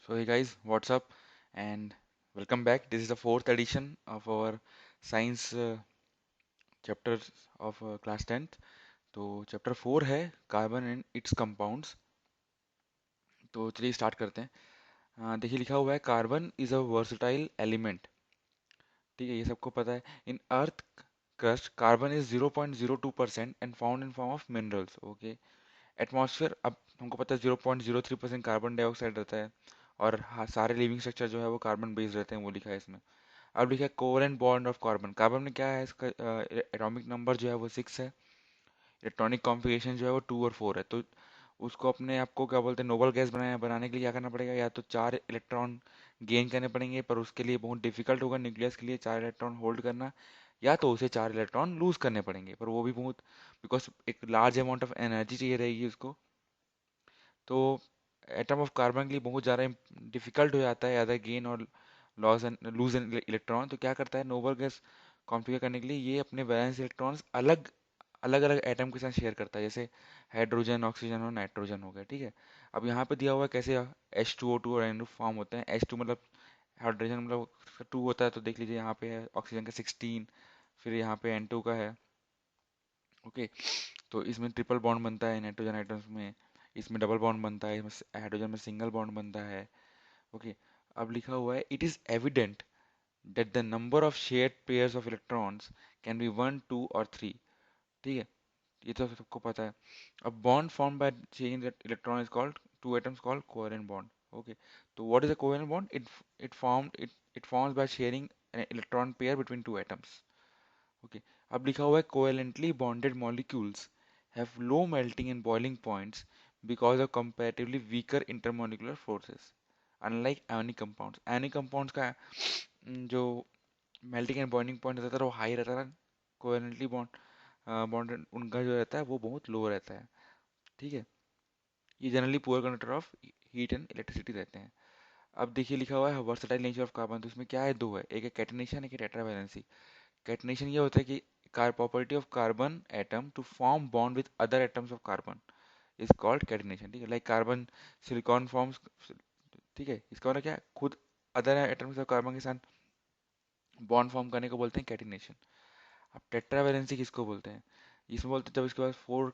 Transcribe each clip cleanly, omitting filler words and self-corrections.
So hey guys, what's up? And welcome back. This is the fourth edition of our science chapter of class 10th. तो chapter 4 है carbon and its compounds. तो चलिए start करते हैं। देखिए लिखा हुआ है carbon is a versatile element. ठीक है, ये सबको पता है। In earth crust carbon is 0.02% and found in form of minerals. Okay. Atmosphere, अब हमको पता है 0.03% कार्बन डाइऑक्साइड रहता है। और हाँ, सारे लिविंग स्ट्रक्चर जो है वो कार्बन बेस्ड रहते हैं, वो लिखा है इसमें। अब लिखा है covalent bond of carbon. Carbon में क्या है, इसका एटॉमिक नंबर जो है वो 6 है। इलेक्ट्रॉनिक कॉन्फ़िगरेशन जो है वो 2 और 4 है। तो उसको अपने आप को क्या बोलते हैं, नोबल गैस बनाने के लिए क्या करना पड़ेगा, या तो 4 इलेक्ट्रॉन गेन करने पड़ेंगे, पर उसके लिए बहुत डिफिकल्ट होगा न्यूक्लियस के लिए 4 इलेक्ट्रॉन होल्ड करना। या तो उसे 4 इलेक्ट्रॉन लूज करने पड़ेंगे, पर वो भी बहुत, बिकॉज एक लार्ज अमाउंट ऑफ एनर्जी चाहिए रहेगी उसको। तो एटम ऑफ कार्बन के लिए बहुत ज़्यादा डिफिकल्ट हो जाता है ज़्यादा गेन और loss and lose an electron. तो क्या करता है नोबल गैस कॉन्फ़िगर करने के लिए, ये अपने वैलेंस इलेक्ट्रॉन्स अलग अलग अलग एटम के साथ शेयर करता है, जैसे हाइड्रोजन, ऑक्सीजन और नाइट्रोजन हो गया। ठीक है। अब यहाँ पे दिया हुआ है कैसे H2O2 और N2 फॉर्म होते हैं। H2 मतलब हाइड्रोजन, मतलब 2 होता है, तो देख लीजिए यहाँ पे है ऑक्सीजन का 16, फिर यहाँ पे N2 का है। ओके। तो इसमें ट्रिपल बॉन्ड बनता है नाइट्रोजन आइटम्स में। इसमें डबल बॉन्ड बनता है, इसमें हाइड्रोजन में सिंगल बॉन्ड बनता है। ओके। अब लिखा हुआ है it is evident that the number of shared pairs of electrons can be 1, 2 और 3। ठीक है, ये तो सबको पता है। अब bond form by change that electron is called two atoms called covalent bond. Okay. तो what is a covalent bond? It forms by sharing an electron pair between two atoms. Okay. अब लिखा हुआ है covalently bonded molecules have low melting and boiling points because of comparatively weaker intermolecular forces. Unlike ionic compounds. Ionic compounds का जो melting and boiling point रहता है वो high रहता है। covalently bonded उनका जो रहता है वो बहुत लो रहता है। ठीक है। ये generally poor conductor of heat and electricity रहते हैं। अब देखिए लिखा हुआ है वर्सटाइल नेचर ऑफ कार्बन। तो इसमें क्या है, दो है, एक है कैटिनेशन, एक है टेट्रावैलेंसी। कैटनेशन ये होता है कि कार property of carbon atom to form bond with other atoms of carbon is called catenation. ठीक है, लाइक कार्बन सिलिकॉन फॉर्म्स। ठीक है, इसका मतलब क्या है, खुद अदर एटम्स ऑफ कार्बन के साथ बॉन्ड फॉर्म करने को बोलते हैं कैटिनेशन। अब टेट्रावैलेंसी किसको बोलते हैं? इसमें बोलते हैं जब इसके पास 4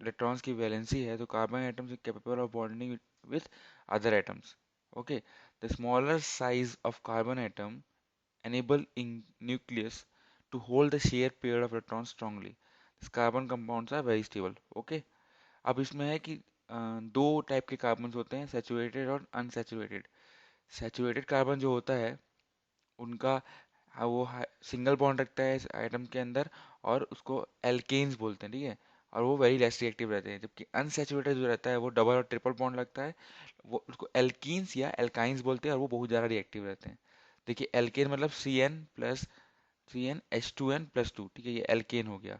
इलेक्ट्रॉन्स की वैलेंसी है, तो carbon atoms capable of bonding with other atoms. Okay. The smaller size of carbon atom enable in nucleus to hold the shared pair of electrons strongly. These carbon compounds are very stable. Okay. अब इसमें है कि दो type के carbon होते हैं, saturated और unsaturated. Saturated carbon जो होता है उनका वो सिंगल बॉन्ड रखता है इस आइटम के अंदर, और उसको एल्केन्स बोलते हैं। ठीक है। और वो वेरी लेस रिएक्टिव रहते हैं, जबकि अनसैचुरेटेड जो रहता है वो डबल और ट्रिपल बॉन्ड लगता है, वो उसको एल्कीन्स या एल्काइंस बोलते हैं, और वो बहुत ज़्यादा रिएक्टिव रहते हैं। देखिए एल्केन मतलब CN+H2N+2। ठीक है, ये एल्केन हो गया।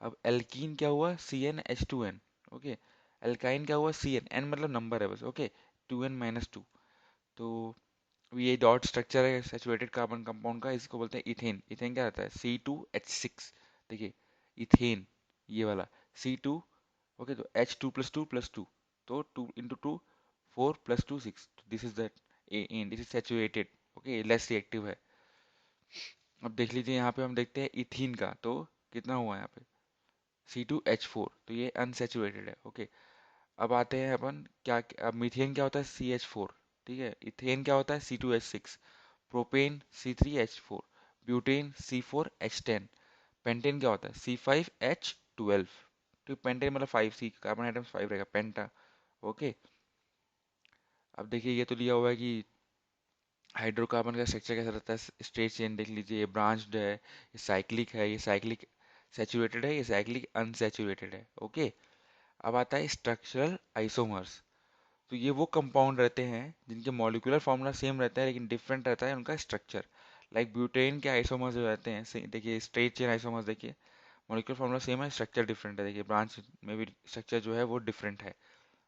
अब एल्कीन क्या हुआ, CnH2n। ओके। एल्काइन क्या हुआ, Cn, n मतलब नंबर है बस। ओके। 2n-2। तो ये डॉट स्ट्रक्चर है सैचुरेटेड कार्बन कंपाउंड का, इसको बोलते हैं इथेन। इथेन क्या रहता है, C2H6। देखिए इथेन, ये वाला C2। ओके। तो H2+2+2, तो 2 × 2 4+2 6। This is the an, this is saturated. Okay, less reactive है। अब देख लीजिए यहाँ पे हम देखते हैं इथीन का, तो कितना हुआ यहाँ पे C2H4, तो ये अनसेचुरेटेड है। ओके। अब आते हैं अपन क्या, अब मीथेन क्या होता है, CH4। ठीक है। इथेन क्या होता है, C2H6। Propane C3H4। Butane C4H10। Pentane क्या होता है, C5H12। तो पेंटेन मतलब 5C, कार्बन आइटम्स 5 रहेगा, पेंटा। ओके। अब देखिए ये तो लिया हुआ है कि हाइड्रोकार्बन का स्ट्रक्चर कैसा रहता है, स्ट्रेट चेन देख लीजिए, ये ब्रांच्ड है, ये साइक्लिक है, ये साइक्लिक सैचुरेटेड है, ये साइक्लिक अनसैचुरेटेड है। ओके। अब आता है स्ट्रक्चरल आइसोमर्स। तो ये वो कंपाउंड रहते हैं जिनके मॉलिक्यूलर फॉर्मूला सेम रहता है लेकिन डिफरेंट रहता है उनका स्ट्रक्चर। लाइक ब्यूटेन के आइसोमर्स जो रहते हैं, देखिए स्ट्रेट चेन आइसोमर्स, देखिए मॉलिक्यूलर फॉर्मूला सेम है, स्ट्रक्चर डिफरेंट है। देखिए ब्रांच में भी स्ट्रक्चर जो है वो डिफरेंट है।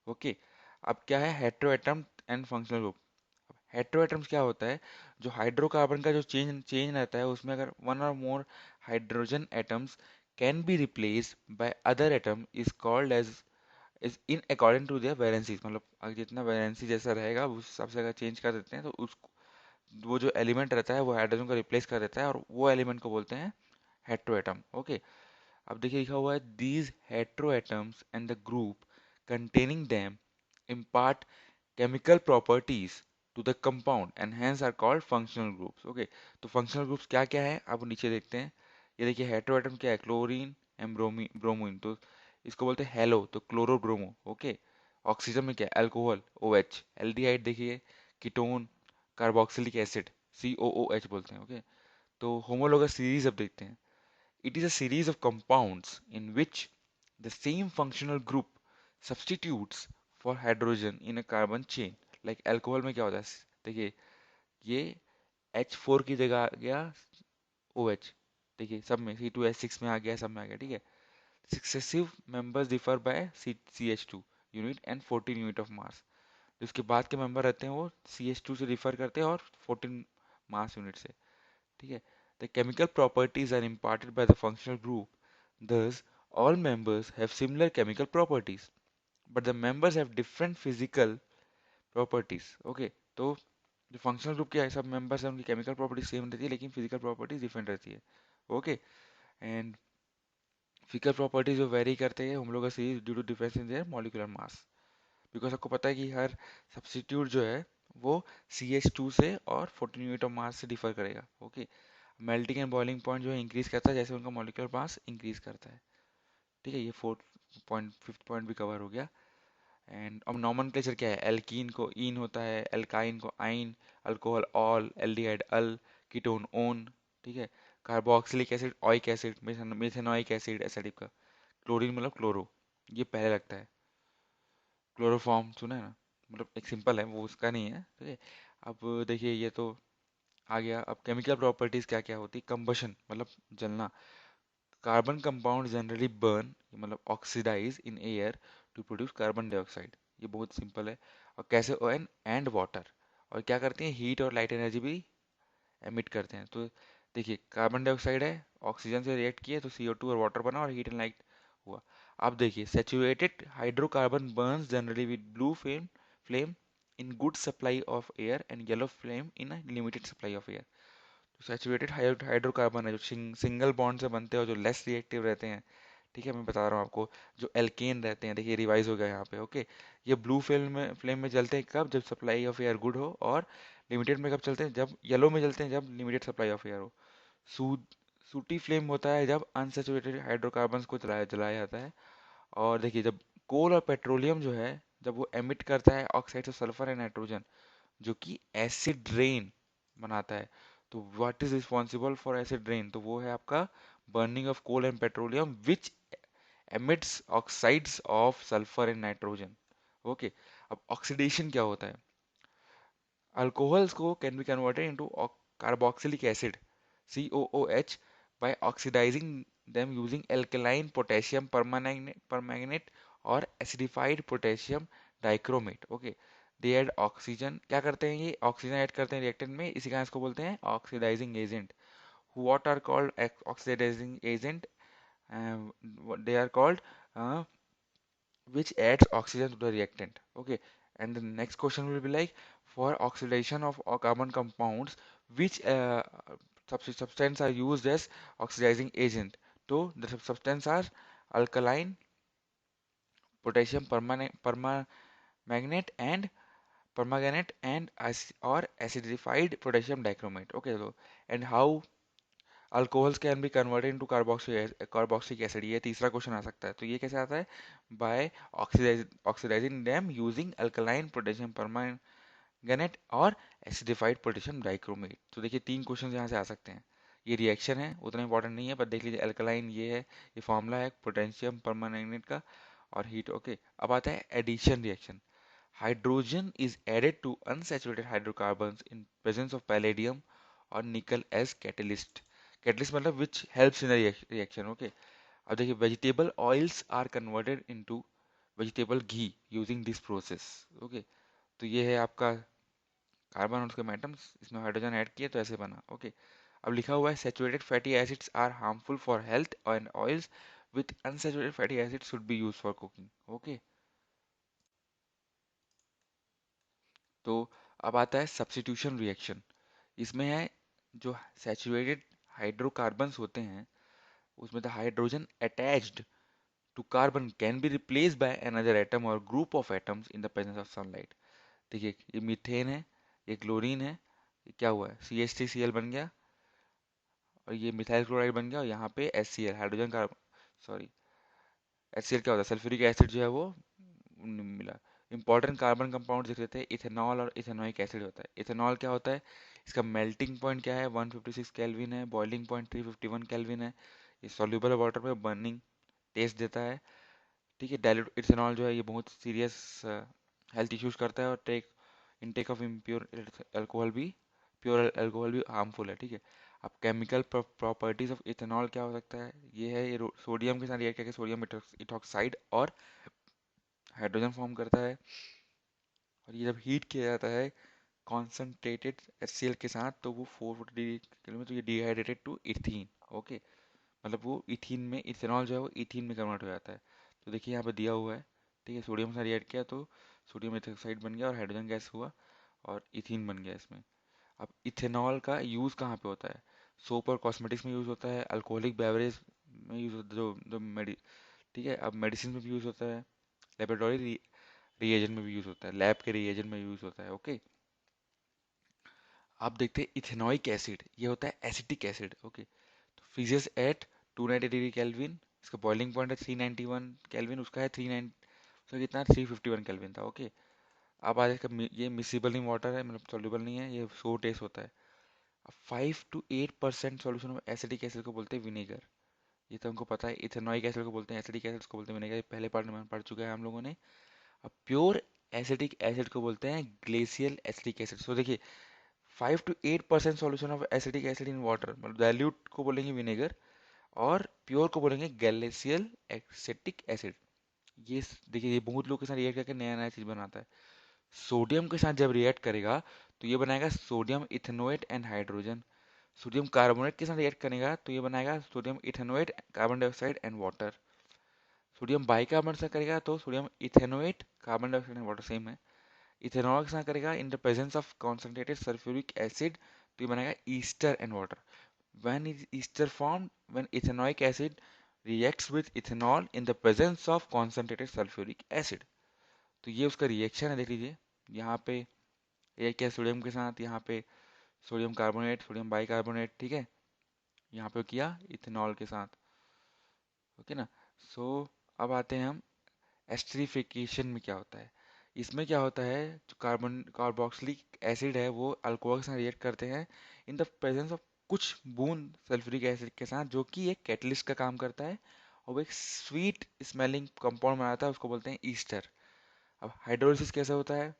ओके। अब क्या है हेट्रोएटम एंड फंक्शनल ग्रुप। हेट्रोएटम्स क्या होता है, जो हाइड्रोकार्बन का जो चेंज चेंज रहता है उसमें अगर वन और more hydrogen atoms can be replaced by other atom is called as is in according to their valencies, मतलब अगर जितना वैलेंसी जैसा रहेगा उस हिसाब से अगर चेंज कर देते हैं तो उस वो जो एलिमेंट रहता है वो हाइड्रोजन को रिप्लेस कर देता है और वो एलिमेंट को बोलते हैं हेट्रोएटम। ओके, अब देखिए लिखा हुआ है these heteroatoms and the group containing them impart chemical properties to the compound and hence are called functional groups। Okay, तो functional groups क्या क्या है आप नीचे देखते हैं। ये देखिए हेट्रोएटम क्या है, क्लोरीन एंड ब्रोमीन, तो इसको बोलते हैं हेलो, तो क्लोरो ब्रोमो। ओके, ऑक्सीजन में क्या है, अल्कोहल ओ एच, एल्डिहाइड देखिए कीटोन, कार्बोक्सिलिक एसिड सी ओ ओ एच बोलते हैं। ओके, तो होमोलोगस सीरीज अब देखते हैं। It is a series of compounds in which the same functional group substitutes for hydrogen in a carbon chain। Like alcohol में क्या होता है, देखिए ये H4 की जगह आ गया OH, देखिए सब में C2H6 में आ गया, सब में आ गया, ठीक है। Successive members differ by CH2 unit and 14 unit of mass. उसके बाद के मेंबर रहते हैं वो CH2 से डिफर करते हैं और 14 मास यूनिट से, ठीक है। The chemical properties are imparted by the functional group, thus all members have similar chemical properties, but the members have different physical properties। Okay, तो जो फंक्शनल ग्रुप के सब मेंबर्स हैं उनकी केमिकल प्रॉपर्टी सेम रहती है लेकिन फिजिकल प्रॉपर्टीज डिफरेंट रहती है। ओके, एंड फिजिकल प्रॉपर्टीज जो वेरी करते हैं हम लोग का series due to difference in their molecular mass, because आपको पता है कि हर सब्स्टिट्यूट जो है वो CH2 से और 14 यूनिट ऑफ मास से डिफर करेगा। Okay, melting and boiling point जो है इंक्रीज करता है जैसे उनका मॉलिक्यूलर मास इंक्रीज करता है, ठीक है। ये फोर्थ पॉइंट, फिफ्थ पॉइंट भी कवर हो गया। एंड अब नॉमेनक्लेचर क्या है, एल्कीन को इन होता है, एल्काइन को आइन, अल्कोहल ऑल, एल्डिहाइड अल, कीटोन ओन, ठीक है। Carboxylic acid oic acid, methanoic acid ऐसा टाइप का। क्लोरीन मतलब क्लोरो, ये पहले लगता है, क्लोरोफॉर्म सुना है ना, मतलब एक सिंपल है वो, उसका नहीं है, ठीक है। अब देखिए ये तो आ गया। अब केमिकल प्रॉपर्टीज क्या क्या होती है, कंबशन मतलब जलना, कार्बन कंपाउंड जनरली बर्न मतलब oxidise in air to produce carbon dioxide, ये बहुत सिंपल है। और कैसे, एंड वाटर, और क्या करते हैं हीट और लाइट एनर्जी भी एमिट करते हैं। तो देखिए कार्बन डाइऑक्साइड है, ऑक्सीजन से रिएक्ट किए तो CO2 और वाटर बना और हीट एंड लाइट हुआ। अब देखिए saturated hydrocarbon Burns generally with blue flame flame in good supply of air and yellow flame in a limited supply of air. Saturated hydrocarbon है जो सिंगल बॉन्ड से बनते हैं और जो लेस रिएक्टिव रहते हैं, ठीक है। मैं बता रहा हूँ आपको, जो एल्केन रहते हैं, देखिए रिवाइज हो गया यहाँ पे। ओके, ये ब्लू फ्लेम में जलते हैं कब, जब सप्लाई ऑफ एयर गुड हो, और लिमिटेड में कब चलते हैं, जब येलो में जलते हैं जब लिमिटेड सप्लाई ऑफ एयर हो। सूद सूटी फ्लेम होता है जब अनसैचुरेटेड हाइड्रोकार्बन्स को जलाया जलाया जाता है। और देखिए जब कोल और पेट्रोलियम जो है जब वो एमिट करता है oxides of sulphur and nitrogen जो कि एसिड रेन बनाता है, तो what is responsible for acid rain, तो वो है आपका burning of coal and petroleum which emits oxides of sulphur and nitrogen. Okay, अब ऑक्सीडेशन क्या होता है, अल्कोहल्स को can be converted into carboxylic acid COOH by oxidizing them using alkaline potassium permanganate और acidified potassium dichromate। Okay, they add oxygen, क्या करते हैं ये ऑक्सीजन ऐड करते हैं रिएक्टेंट में, इसी कारण इसको बोलते हैं oxidising agent. What are called oxidising agent, they are called which adds oxygen to the reactant। Okay, and the next question will be like, for oxidation of carbon compounds, which substance are used as oxidizing agent? So the substance are alkaline, potassium permanganate and permanganate and or acidified potassium dichromate। Okay, so and how alcohols can be converted into carboxylic acid, ये तीसरा question आ सकता है। तो ये कैसे आता है, by oxidising them using alkaline potassium permanganate और एसिडिफाइड पोटेशियम डाइक्रोमेट। तो देखिए तीन क्वेश्चन यहाँ से आ सकते हैं। ये रिएक्शन है उतना इंपॉर्टेंट नहीं है पर देख लीजिए, अल्कलाइन ये है, ये फॉर्मूला है पोटेशियम परमैंगनेट का, और हीट। ओके, अब आता है addition reaction. Hydrogen is added to unsaturated hydrocarbons in presence of palladium और निकल एज कैटलिस्ट। कैटलिस्ट मतलब which helps in reaction. Okay, अब देखिए vegetable oils are converted into vegetable ghee using this process. Okay, तो ये है आपका carbon और उसके एटम्स, इसमें हाइड्रोजन ऐड किए तो ऐसे बना। ओके, अब लिखा हुआ है saturated fatty acids are harmful for health and oils with unsaturated fatty acids should be used for cooking. Okay, तो अब आता है सब्स्टिट्यूशन रिएक्शन। इसमें है जो सैचुरेटेड हाइड्रोकार्बन्स होते हैं, उसमें the hydrogen attached to carbon can be replaced by another atom और group of atoms in the presence of sunlight. देखिए ये मीथेन है, ये क्लोरीन है, ये क्या हुआ है, CH3Cl बन गया, और ये मिथाइल क्लोराइड बन गया, और यहाँ पे HCl hydrogen carbon, sorry HCl क्या होता है, सल्फ्यूरिक एसिड जो है वो मिला। इंपॉर्टेंट कार्बन कंपाउंड देख लेते हैं, इथेनॉल और इथेनोइक एसिड होता है। इथेनॉल क्या होता है, इसका मेल्टिंग पॉइंट क्या है, 156 केल्विन है, बॉइलिंग पॉइंट 351 केल्विन है, ये सॉल्यूबल वाटर में बर्निंग टेस्ट देता है। ठीक है, डाइल्यूट इथेनॉल जो है ये बहुत सीरियस हेल्थ इश्यूज करता है, और इनटेक ऑफ इम्प्योर अल्कोहल भी, प्योर अल्कोहल भी हार्मफुल है। ठीक है, अब केमिकल प्रॉपर्टीज ऑफ इथेनॉल क्या हो सकता है, ये है, ये सोडियम के साथ रिएक्ट करके सोडियम इथॉक्साइड और हाइड्रोजन फॉर्म करता है, और ये जब हीट किया जाता है कॉन्सेंट्रेटेड HCl के साथ, तो वो 440 डिग्री केल्विन में, तो ये डिहाइड्रेटेड टू इथीन। ओके, मतलब वो इथीन में, इथेनॉल जो है वो इथीन में कन्वर्ट हो जाता है। तो देखिए यहाँ पे दिया हुआ है, ठीक है, सोडियम से रिएक्ट किया तो सोडियम इथोक्साइड बन गया और हाइड्रोजन गैस हुआ और इथीन बन गया इसमें। अब इथेनॉल का यूज़ कहाँ पे होता है, सोप और कॉस्मेटिक्स में यूज़ होता है, अल्कोहलिक बेवरेज में यूज़ होता है, जो जो मेडि ठीक है, अब मेडिसिन में भी यूज़ होता है, लेबोरेटरी रिएजेंट में भी यूज़ होता है, लैब के रिएजेंट में यूज़ होता है। ओके, आप देखते हैं इथेनॉइक एसिड, ये होता है एसिटिक एसिड। ओके, तो फिजियस एट 290 डिग्री केल्विन, इसका बॉइलिंग पॉइंट है 391 केल्विन, उसका है 39, उसका कितना 351 केल्विन था। ओके, अब आज इसका ये मिसिबल नहीं वाटर है, मतलब सॉल्युबल नहीं है, ये सो टेस्ट होता है। अब 5 to 8% solution of acidic acid को बोलते हैं विनेगर। ये तो हमको पता है, इथेनॉइक एसिड को बोलते हैं एसिडिक एसिड को बोलते हैं विनेगर, पहले पार्ट में पढ़ चुके हैं हम लोगों ने। अब प्योर एसिडिक एसिड को बोलते हैं ग्लेशियल एसिडिक एसिड। सो देखिए 5 to 8% solution of acidic acid in water, मतलब डाइल्यूट को बोलेंगे विनेगर, और प्योर को बोलेंगे गैलेशियल एसिटिक एसिड। देखिए ये बहुत लोग के साथ रिएक्ट करके नया नया चीज बनाता है। सोडियम के साथ जब रिएक्ट करेगा तो ये बनाएगा sodium ethanoate and hydrogen. Sodium carbonate के साथ रिएक्ट करेगा तो ये बनाएगा sodium ethanoate, carbon dioxide and water. Sodium bicarbonate से करेगा तो sodium ethanoate, carbon dioxide and water same है। इथेनॉल के साथ करेगा इन the presence of concentrated sulphuric acid, तो ये बनाएगा Easter and water. When is ester formed? When ethanoic acid reacts with ethanol in the presence of concentrated sulfuric acid। तो ये उसका रिएक्शन है, देख लीजिए यहाँ पे, ये क्या सोडियम के साथ, यहाँ पे सोडियम कार्बोनेट, सोडियम बाइकार्बोनेट, ठीक है, यहाँ पे किया इथेनॉल के साथ। ओके ना। सो अब आते हैं हम एस्टरिफिकेशन में क्या होता है। इसमें क्या होता है, जो कार्बन कार्बोक्सिलिक एसिड है वो अल्कोहल के साथ रिएक्ट करते हैं इन द प्रेजेंस ऑफ कुछ बूंद सल्फ्यूरिक एसिड के साथ, जो कि एक कैटलिस्ट का काम करता है, और वो एक स्वीट स्मेलिंग कंपाउंड बनाता है, उसको बोलते हैं ईस्टर। अब हाइड्रोलिसिस कैसे होता है,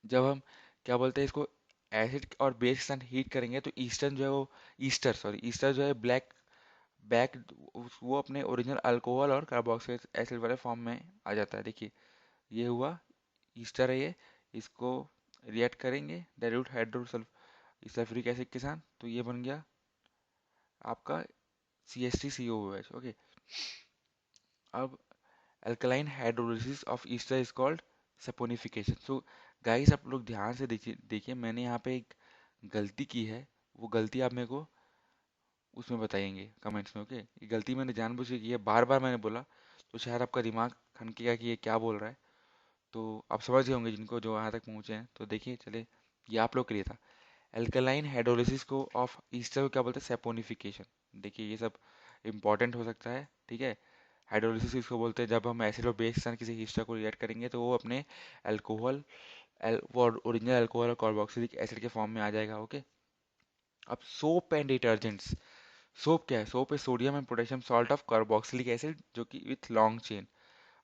जब हम क्या बोलते हैं इसको, एसिड और बेस के साथ हीट करेंगे तो ईस्टर्न जो है वो, ईस्टर जो है ब्लैक बैक, वो अपने ओरिजिनल अल्कोहल और कार्बोक्सिलिक एसिड वाले फॉर्म में आ जाता है। देखिए ये हुआ ईस्टर है ये, इसको रिएक्ट करेंगे डाइल्यूट सल्फ्यूरिक एसिड के साथ, तो ये बन गया आपका CH3COOH। ओके, अब alkaline hydrolysis of Easter is called saponification. So guys आप लोग ध्यान से देखिए देखिए, मैंने यहाँ पे एक गलती की है, वो गलती आप मेरे को उसमें बताएंगे कमेंट्स में। ओके, ये गलती मैंने जानबूझ के की है, बार बार मैंने बोला, तो शायद आपका दिमाग खनकेगा कि ये क्या बोल रहा है। तो आप समझ गए होंगे जिनको जो यहाँ तक पहुँचे हैं। तो देखिए चले, ये आप लोग के लिए था। एल्कलाइन हाइड्रोलिसिस को ऑफ ईस्टर को क्या बोलते हैं, सेपोनिफिकेशन। देखिए ये सब इंपॉर्टेंट हो सकता है, ठीक है। हाइड्रोलिसिस इसको बोलते हैं जब हम एसिड और बेस के साथ किसी ईस्टर को रिएक्ट करेंगे तो वो अपने अल्कोहल वो ओरिजिनल अल्कोहल और कार्बोक्सिलिक एसिड के फॉर्म में आ जाएगा। ओके, अब सोप एंड डिटर्जेंट्स। सोप क्या है, सोप है sodium and potassium salt of carboxylic acid, जो कि विथ लॉन्ग चेन।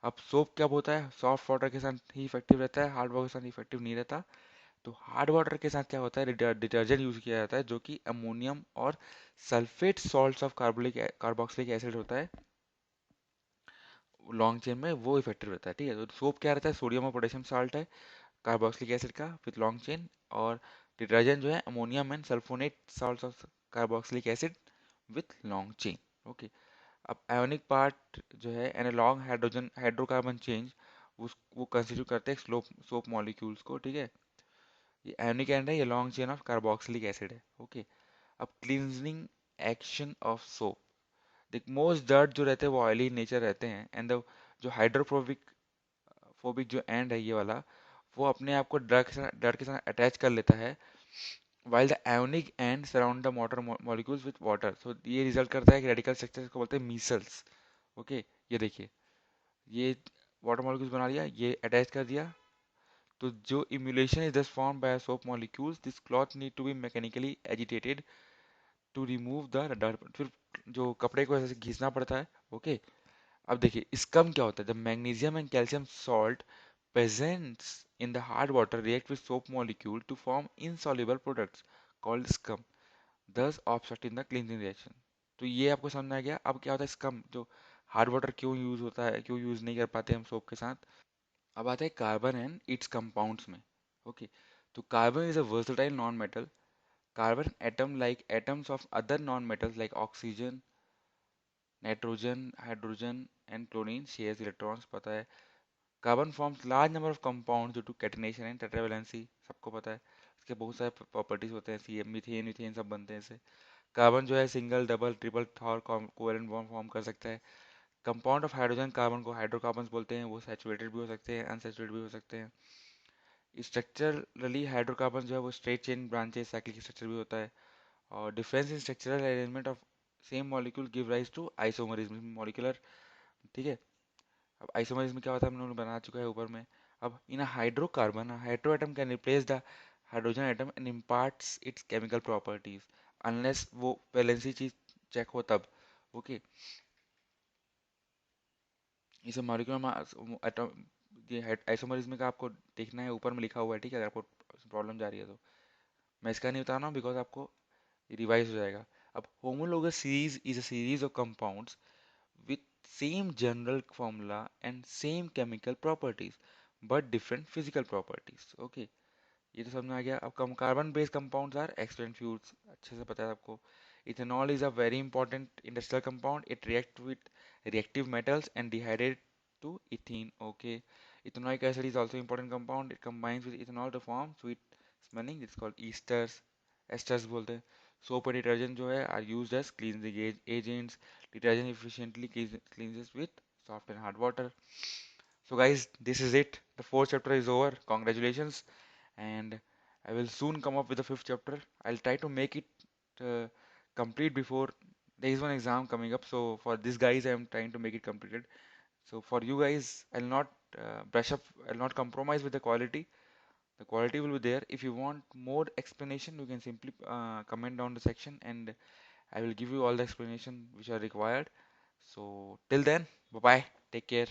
अब सोप क्या होता है, सॉफ्ट वाटर के साथ ही इफेक्टिव रहता है, हार्ड वाटर के साथ इफेक्टिव नहीं रहता। तो हार्ड वाटर के साथ क्या होता है, डिटर्जेंट यूज किया जाता है, जो कि अमोनियम और sulphate salts of carboxylic acid होता है लॉन्ग चेन में, वो इफेक्टिव रहता है। ठीक है, तो सोप क्या रहता है, सोडियम और पोटेशियम सॉल्ट है कार्बोक्सिलिक एसिड का विथ लॉन्ग चेन, और डिटर्जेंट जो है ammonium and sulphonate salts of carboxylic acid with long chain. Okay, अब आयोनिक पार्ट जो है एनालॉग हाइड्रोजन हाइड्रोकार्बन चेंज, वो कंस्टिट्यूट करते हैं सोप सोप मॉलिक्यूल्स को, ठीक है। ये आयोनिक एंड है, ये long chain of carboxylic acid है, ओके। अब क्लींजिंग एक्शन ऑफ सोप, देख मोस्ट डर्ट जो रहते हैं वो ऑयली नेचर रहते हैं, एंड द जो हाइड्रोफोबिक फोबिक जो एंड है ये वाला, वो अपने आप को डर्ट के साथ अटैच कर लेता है, while the ionic end surround the water molecules with water, so ये रिजल्ट करता है कि रेडिकल स्ट्रक्चर को बोलते हैं मीसल्स, ओके। ये देखिए, ये वाटर मॉलिक्यूल्स बना लिया, ये अटैच कर दिया, तो जो emulsion is this form by soap molecules, this cloth need to be mechanically agitated to remove the dirt, फिर जो कपड़े को ऐसे घिसना पड़ता है, ओके। अब देखिए स्कम क्या होता है, जब magnesium and calcium salt presents in the hard water react with soap molecule to form insoluble products called scum, thus obstructing the cleansing reaction। तो ये आपको समझ में आ गया। अब क्या होता है स्कम, जो हार्ड वाटर क्यों यूज होता है, क्यों यूज नहीं कर पाते हम सोप के साथ। अब आता है कार्बन एंड इट्स कंपाउंड्स में, ओके। तो carbon is a versatile non metal, carbon atom like atoms of other non metals like oxygen, nitrogen, hydrogen and chlorine shares electrons, पता है। Carbon forms large number of compound due to catenation and tetravalency, सबको पता है। इसके बहुत सारे properties होते हैं, सी मीथेन मीथेन सब बनते हैं इससे। कार्बन जो है सिंगल डबल ट्रिपल और कोवेलेंट बॉन्ड फॉर्म कर सकता है। कंपाउंड ऑफ हाइड्रोजन कार्बन को हाइड्रोकार्बन्स बोलते हैं, वो सैचुरेटेड भी हो सकते हैं, अनसैचुरेटेड भी हो सकते हैं। स्ट्रक्चरली हाइड्रोकार्बन जो है वो straight chain branches cyclic structure भी होता है। और difference in structural arrangement of same molecule give rise to isomerism molecular, ठीक है। अब आइसोमरिज्म क्या होता है हम लोगों ने बना चुका है ऊपर में। अब in hydrocarbon hydro atom can replace the hydrogen atom and imparts its chemical properties, unless वो वैलेंसी चीज चेक हो तब, ओके। इसे मॉलिक्यूलर एटम, ये आइसोमरिज्म का आपको देखना है, ऊपर में लिखा हुआ है, ठीक है, अगर आपको प्रॉब्लम जा रही है तो। मैं इसका नहीं बता रहा हूँ बिकॉज आपको रिवाइज हो जाएगा। अब homologous series is a series of compounds with same general formula and same chemical properties but different physical properties, okay। ये तो समझ में आ गया। अब कम carbon based compounds are excellent fuels, अच्छे से पता है आपको। Ethanol is a very important industrial compound, it react with reactive metals and dehydrate to ethene, okay. Ethanoic acid is also important compound, it combines with ethanol to form sweet smelling, it's called esters, esters बोलते हैं। Soap और detergent जो है are used as cleansing agents, detergent efficiently cleanses with soft and hard water। So guys, this is it, the fourth chapter is over, congratulations, and I will soon come up with the fifth chapter. I'll try to make it uh, complete before there is one exam coming up. So for this guys, I am trying to make it completed. So for you guys, I'll not brush up, I'll not compromise with the quality. The quality will be there. If you want more explanation, you can simply comment down the section, and I will give you all the explanation which are required. So till then, bye bye. Take care.